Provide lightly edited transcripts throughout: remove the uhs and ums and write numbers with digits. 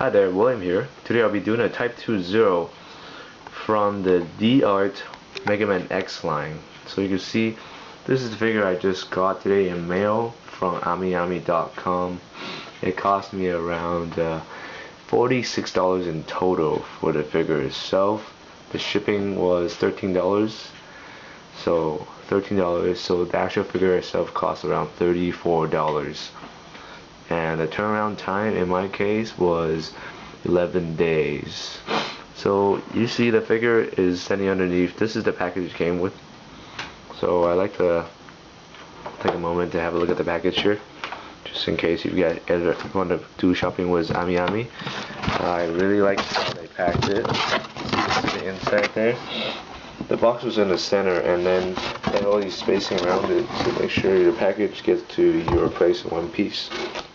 Hi there, William here. Today I'll be doing a Type 2 Zero from the D-Art Mega Man X line. So you can see this is the figure I just got today in mail from AmiAmi.com. It cost me around $46 in total for the figure itself. The shipping was $13. So $13, so the actual figure itself cost around $34. And the turnaround time in my case was 11 days. So you see the figure is standing underneath. This is the package it came with. So I like to take a moment to have a look at the package here, just in case you guys ever want to do shopping with AmiAmi. I really like how they packed it. See the inside there. The box was in the center, and then they had all these spacing around it to make sure your package gets to your place in one piece.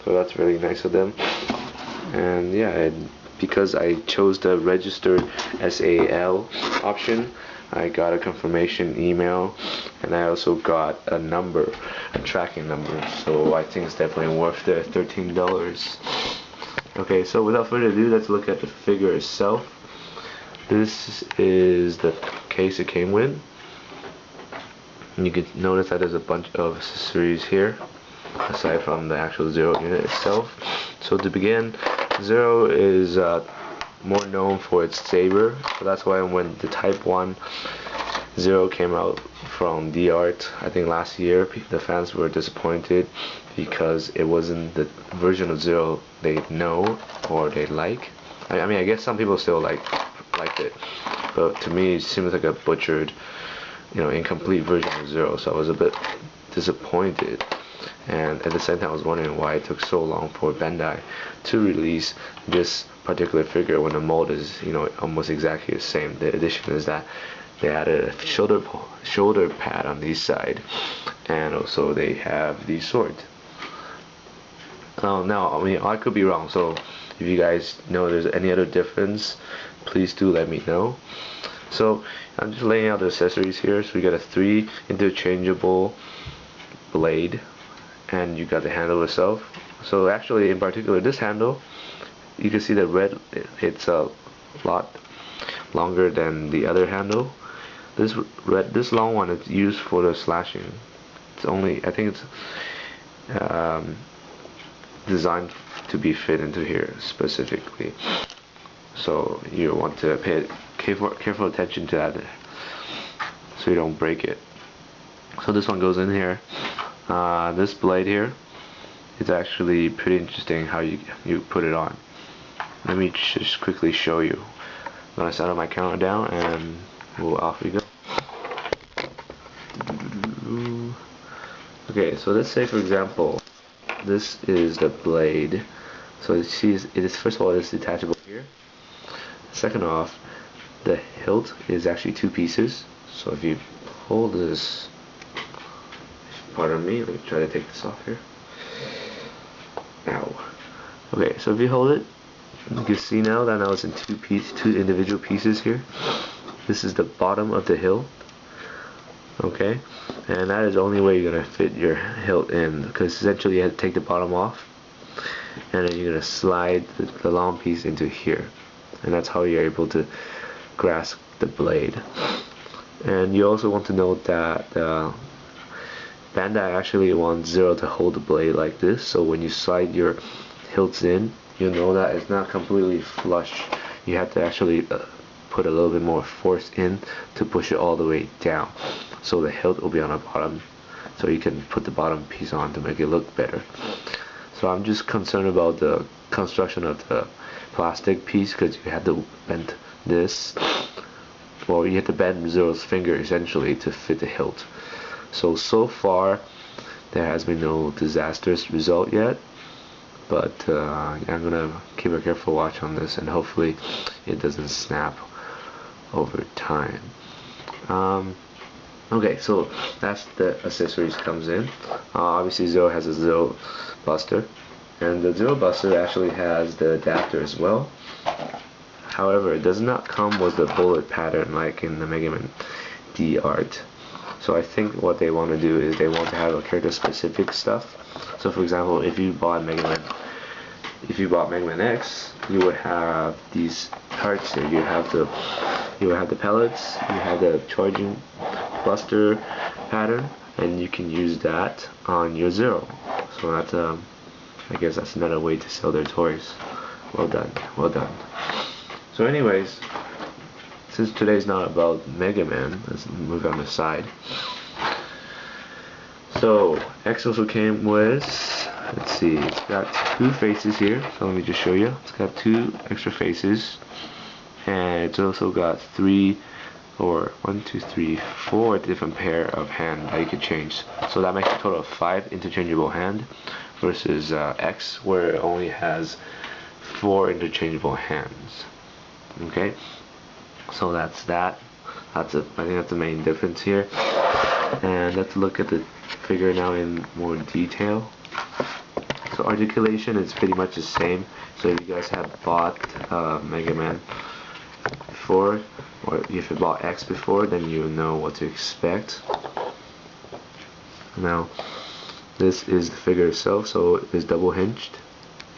So that's really nice of them. And yeah, because I chose the registered SAL option, I got a confirmation email, and I also got a number, a tracking number. So I think it's definitely worth the $13. Okay, so without further ado, let's look at the figure itself. This is the case it came with. You can notice that there's a bunch of accessories here, aside from the actual Zero unit itself. So to begin, Zero is more known for its saber, so that's why when the Type 1 Zero came out from D-Art, I think last year, the fans were disappointed because it wasn't the version of Zero they know or they like. I mean, I guess some people still liked it, but to me it seems like a butchered, incomplete version of Zero, so I was a bit disappointed. And at the same time I was wondering why it took so long for Bandai to release this particular figure when the mold is almost exactly the same. The addition is that they added a shoulder pad on this side, and also they have the sword. Now, I mean, I could be wrong, so if you guys know there's any other difference, please do let me know. So I'm just laying out the accessories here. So we got a 3 interchangeable blade, and you got the handle itself. So actually, in particular, this handle, you can see the red, it's a lot longer than the other handle. This long one is used for the slashing. It's only, I think it's designed to be fit into here specifically. So you want to pay careful attention to that, so you don't break it. So this one goes in here. This blade here is actually pretty interesting how you put it on. Let me just quickly show you. I'm gonna set up my countdown and off we go. Okay, so let's say for example this is the blade. So you see it is, first of all, it's detachable here. Second off, the hilt is actually 2 pieces. So if you pull this, pardon me, let me try to take this off here. Ow. Okay, so if you hold it, you can see now that it's in 2 individual pieces here. This is the bottom of the hilt. Okay, and that is the only way you're gonna fit your hilt in, because essentially you have to take the bottom off, and then you're gonna slide the long piece into here, and that's how you're able to grasp the blade. And you also want to note that Bandai actually wants Zero to hold the blade like this, so when you slide your hilts in, you'll know that it's not completely flush. You have to actually put a little bit more force in to push it all the way down, so the hilt will be on the bottom, so you can put the bottom piece on to make it look better. So I'm just concerned about the construction of the plastic piece, because you have to bend this, well, you have to bend Zero's finger essentially to fit the hilt. So far there has been no disastrous result yet, but I'm gonna keep a careful watch on this, and hopefully it doesn't snap over time. Okay, so that's the accessories comes in. Obviously Zero has a Zero Buster, and the Zero Buster actually has the adapter as well. However, it does not come with the bullet pattern like in the Mega Man D-Art. So I think what they want to do is they want to have a character specific stuff. So for example, if you bought Mega Man if you bought Mega Man X, you would have these parts here. You would have the pellets, you have the charging cluster pattern, and you can use that on your Zero. So that's I guess that's another way to sell their toys. Well done, well done. So anyways, since today's not about Mega Man, let's move on the side. So X also came with, let's see, it's got two faces here, so let me just show you. It's got two extra faces, and it's also got four different pair of hand that you can change. So that makes a total of 5 interchangeable hand versus X, where it only has 4 interchangeable hands. Okay, so that's that. I think that's the main difference here. And let's look at the figure now in more detail. So articulation is pretty much the same. So if you guys have bought Mega Man before, or if you bought X before, then you know what to expect. Now this is the figure itself, so it's double hinged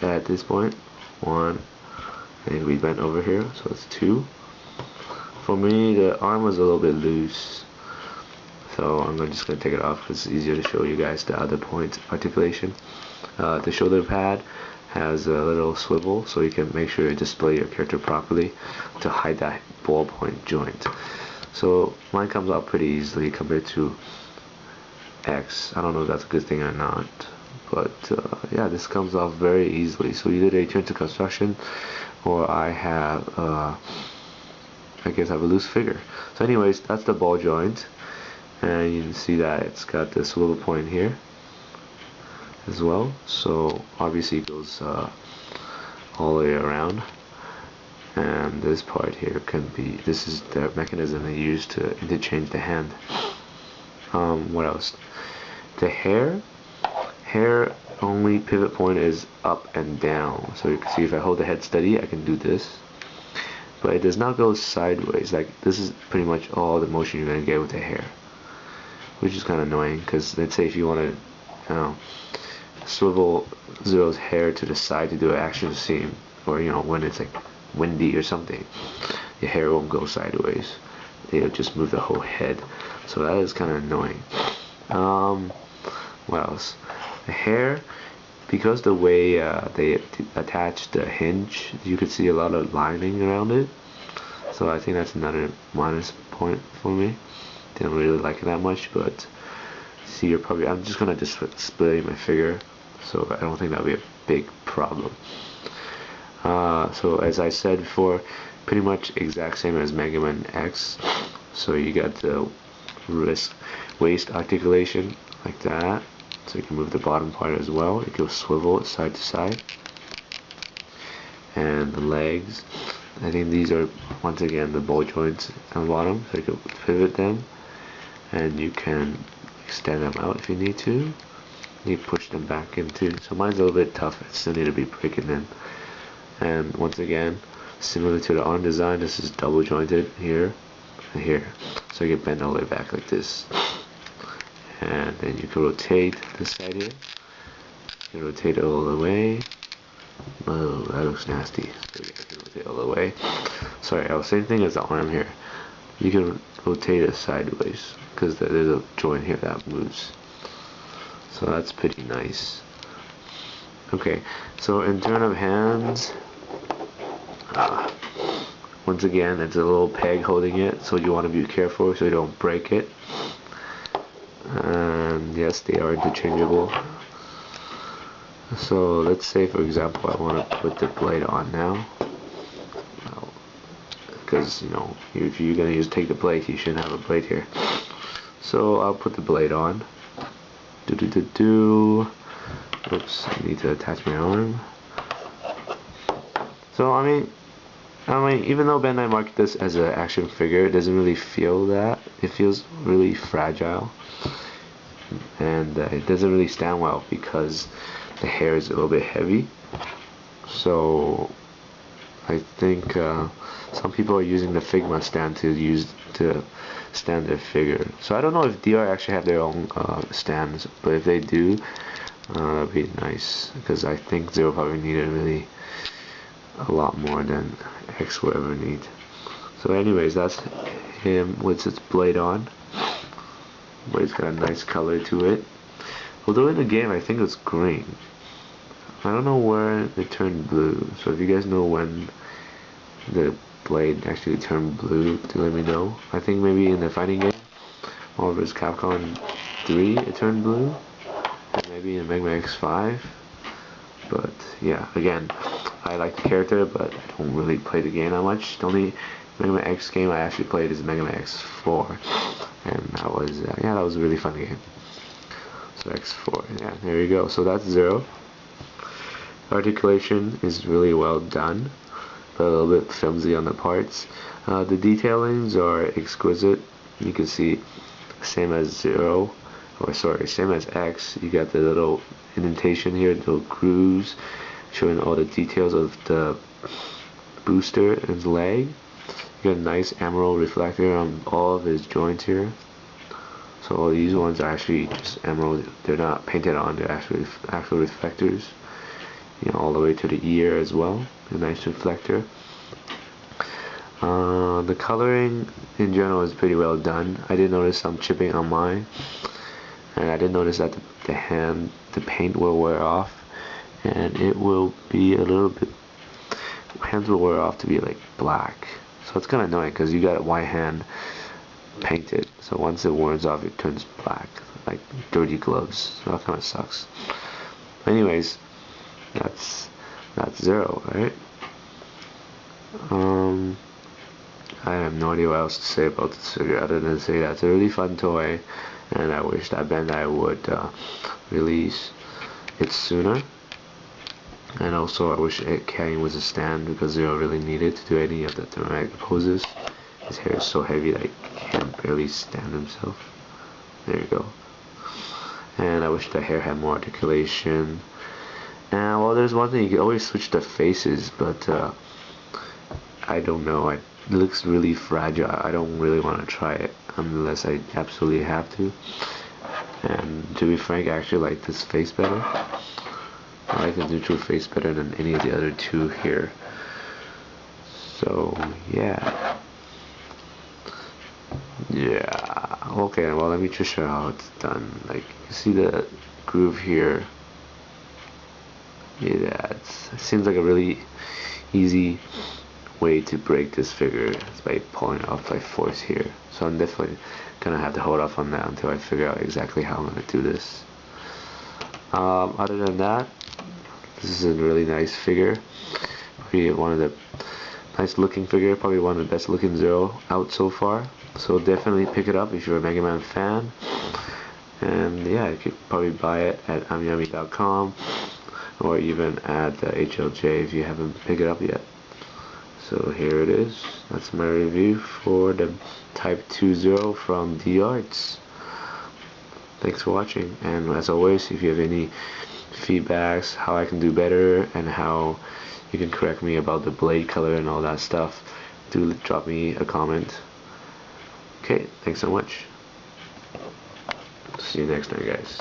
at this point. 1, and we bent over here, so it's 2. For me, the arm was a little bit loose, so I'm just going to take it off because it's easier to show you guys the other points. Articulation. The shoulder pad has a little swivel, so you can make sure you display your character properly to hide that ballpoint joint. So mine comes out pretty easily compared to X. I don't know if that's a good thing or not, but yeah, this comes off very easily. So either they turn to construction, or I guess I have a loose figure. So anyways, that's the ball joint, and you can see that it's got this swivel point here as well. So obviously it goes all the way around, and this part here this is the mechanism they use to interchange the hand. What else? The hair only pivot point is up and down. So you can see if I hold the head steady, I can do this, but it does not go sideways. Like, this is pretty much all the motion you're gonna get with the hair, which is kind of annoying, because let's say if you want to swivel Zero's hair to the side to do an action scene, or when it's like windy or something, your hair won't go sideways. They'll just move the whole head. So that is kind of annoying. What else? The hair, because the way they attach the hinge, you could see a lot of lining around it. So I think that's another minus point for me. Didn't really like it that much, but see, I'm just gonna display my figure, so I don't think that'll be a big problem. So as I said before, pretty much exact same as Mega Man X. So you got the waist articulation like that, so you can move the bottom part as well. It goes swivel side to side, and the legs, I think these are once again the ball joints on the bottom, so you can pivot them, and you can extend them out if you need to. You push them back into. So mine's a little bit tough. It still need to be breaking in. And once again, similar to the arm design, this is double jointed here and here, so you can bend all the way back like this. And then you can rotate this side here. You can rotate it all the way. Oh, that looks nasty. So you can rotate all the way. Sorry, same thing as the arm here. You can rotate it sideways because there's a joint here that moves. So that's pretty nice. Okay, so in terms of hands, once again, it's a little peg holding it, so you want to be careful so you don't break it. And yes, they are interchangeable. So let's say, for example, I want to put the blade on now, because if you're gonna take the blade, you shouldn't have a blade here. So I'll put the blade on. Oops, I need to attach my arm. So I mean, even though Bandai marketed this as an action figure, it doesn't really feel that. It feels really fragile, and it doesn't really stand well because the hair is a little bit heavy. So I think some people are using the Figma stand to stand their figure. So I don't know if DR actually have their own stands, but if they do, That'd be nice, because I think Zero probably needed really a lot more than X will ever need. So anyways, that's him with his blade on. But it's got a nice color to it. Although in the game I think it's green. I don't know where it turned blue. So if you guys know when the blade actually turned blue, do let me know. I think maybe in the fighting game, Marvel vs. Capcom 3 it turned blue. And maybe in Mega Man X5. But yeah, again, I like the character, but I don't really play the game that much. The only Mega Man X game I actually played is Mega Man X4, and that was yeah, that was a really fun game. So X4, yeah, there you go. So that's Zero. Articulation is really well done, but a little bit flimsy on the parts. The detailings are exquisite. You can see, same as Zero, or sorry, same as X. You got the little indentation here, the little grooves, showing all the details of the booster and his leg. You got a nice emerald reflector on all of his joints here. So all these ones are actually just emerald. They're not painted on. They're actually actual reflectors. You know, all the way to the ear as well. A nice reflector. The coloring in general is pretty well done. I did notice some chipping on mine, and I did notice that the paint will wear off, and it will be a little bit. Hands will wear off to be like black. So it's kind of annoying because you got a white hand painted. So once it wears off, it turns black, like dirty gloves. So that kind of sucks. But anyways, that's Zero, right? I have no idea what else to say about this figure other than say that it's a really fun toy, and I wish that Bandai would release it sooner. And also I wish it came with a stand, because Zero really needed to do any of the dramatic poses. His hair is so heavy that he can barely stand himself. There you go. And I wish the hair had more articulation. And well, there's one thing, you can always switch the faces, but I don't know. It looks really fragile. I don't really want to try it unless I absolutely have to. And to be frank, I actually like this face better. I like the neutral face better than any of the other two here. So yeah. Okay, well, let me just show how it's done. Like, you see the groove here. Yeah, it seems like a really easy way to break this figure is by pulling it off by force here. So I'm definitely gonna have to hold off on that until I figure out exactly how I'm gonna do this. Other than that, this is a really nice figure. Probably one of the nice looking figure, probably one of the best looking Zero out so far. So definitely pick it up if you're a Mega Man fan. And yeah, you could probably buy it at amyami.com or even at HLJ if you haven't picked it up yet. So here it is. That's my review for the Type 2 Zero from D Arts. Thanks for watching, and as always, if you have any feedbacks, how I can do better, and how you can correct me about the blade color and all that stuff, do drop me a comment. Okay, thanks so much. See you next time, guys.